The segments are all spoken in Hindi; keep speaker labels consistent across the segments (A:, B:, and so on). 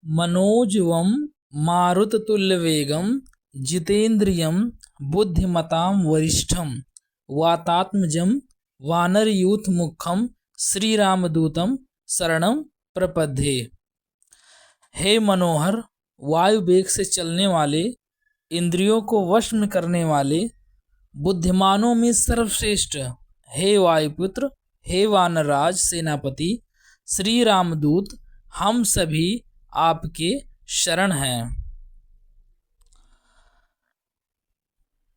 A: मनोजवं मारुततुल्यवेगं जितेन्द्रियं बुद्धिमतां वरिष्ठं वातात्मजं वानरयूथमुख्यं श्रीरामदूतं शरणं प्रपद्ये। हे मनोहर, वायु वेग से चलने वाले, इंद्रियों को वश में करने वाले, बुद्धिमानों में सर्वश्रेष्ठ, हे वायुपुत्र, हे वानरराज सेनापति, श्री रामदूत, हम सभी आपके शरण हैं।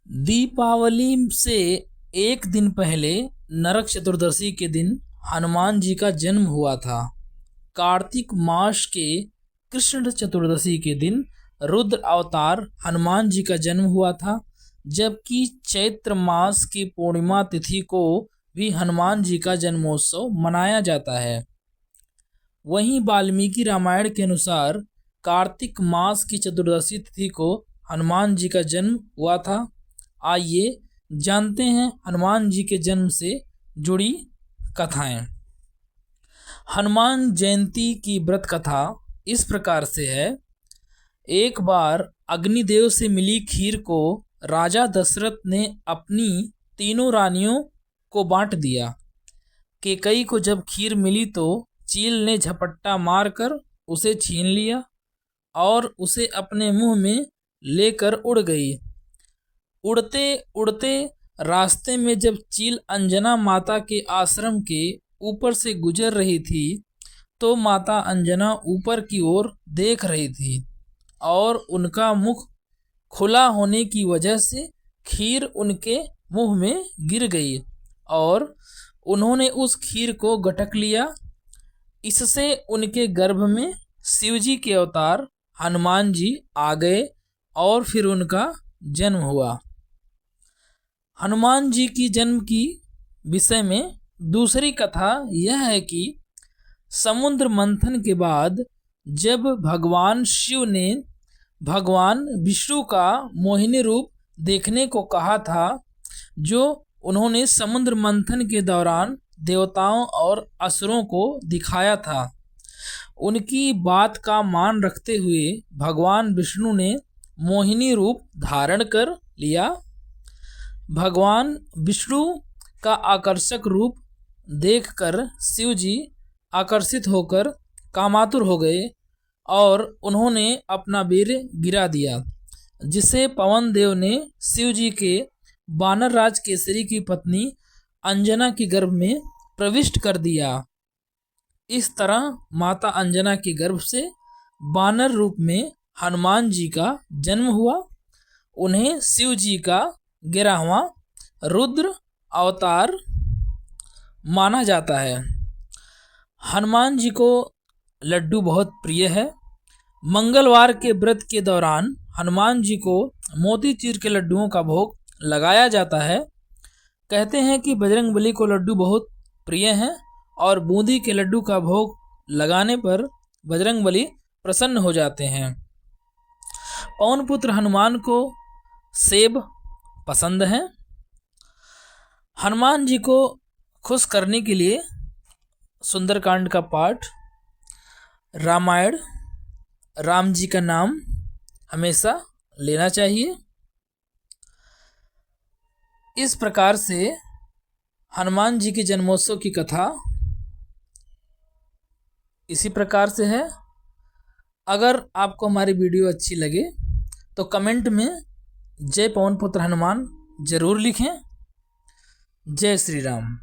A: दीपावली से एक दिन पहले नरक चतुर्दशी के दिन हनुमान जी का जन्म हुआ था। कार्तिक मास के कृष्ण चतुर्दशी के दिन रुद्र अवतार हनुमान जी का जन्म हुआ था, जबकि चैत्र मास की पूर्णिमा तिथि को भी हनुमान जी का जन्मोत्सव मनाया जाता है। वहीं वाल्मीकि रामायण के अनुसार कार्तिक मास की चतुर्दशी तिथि को हनुमान जी का जन्म हुआ था। आइए जानते हैं हनुमान जी के जन्म से जुड़ी कथाएं। हनुमान जयंती की व्रत कथा इस प्रकार से है। एक बार अग्निदेव से मिली खीर को राजा दशरथ ने अपनी तीनों रानियों को बांट दिया। कैकेयी को जब खीर मिली तो चील ने झपट्टा मारकर उसे छीन लिया और उसे अपने मुंह में लेकर उड़ गई। उड़ते उड़ते रास्ते में जब चील अंजना माता के आश्रम के ऊपर से गुजर रही थी तो माता अंजना ऊपर की ओर देख रही थी और उनका मुख खुला होने की वजह से खीर उनके मुंह में गिर गई और उन्होंने उस खीर को गटक लिया। इससे उनके गर्भ में शिवजी के अवतार हनुमान जी आ गए और फिर उनका जन्म हुआ। हनुमान जी की जन्म की विषय में दूसरी कथा यह है कि समुद्र मंथन के बाद जब भगवान शिव ने भगवान विष्णु का मोहिनी रूप देखने को कहा था, जो उन्होंने समुद्र मंथन के दौरान देवताओं और असुरों को दिखाया था, उनकी बात का मान रखते हुए भगवान विष्णु ने मोहिनी रूप धारण कर लिया। भगवान विष्णु का आकर्षक रूप देखकर शिवजी आकर्षित होकर कामातुर हो गए और उन्होंने अपना वीर्य गिरा दिया, जिसे पवन देव ने शिवजी के वानर राज केसरी की पत्नी अंजना के गर्भ में प्रविष्ट कर दिया। इस तरह माता अंजना के गर्भ से वानर रूप में हनुमान जी का जन्म हुआ। उन्हें शिव जी का 11वां रुद्र अवतार माना जाता है। हनुमान जी को लड्डू बहुत प्रिय है। मंगलवार के व्रत के दौरान हनुमान जी को मोतीचूर के लड्डुओं का भोग लगाया जाता है। कहते हैं कि बजरंगबली को लड्डू बहुत प्रिय हैं और बूंदी के लड्डू का भोग लगाने पर बजरंगबली प्रसन्न हो जाते हैं। पवन पुत्र हनुमान को सेब पसंद है। हनुमान जी को खुश करने के लिए सुंदरकांड का पाठ, रामायण, राम जी का नाम हमेशा लेना चाहिए। इस प्रकार से हनुमान जी के जन्मोत्सव की कथा इसी प्रकार से है। अगर आपको हमारी वीडियो अच्छी लगे तो कमेंट में जय पवन पुत्र हनुमान जरूर लिखें। जय श्री राम।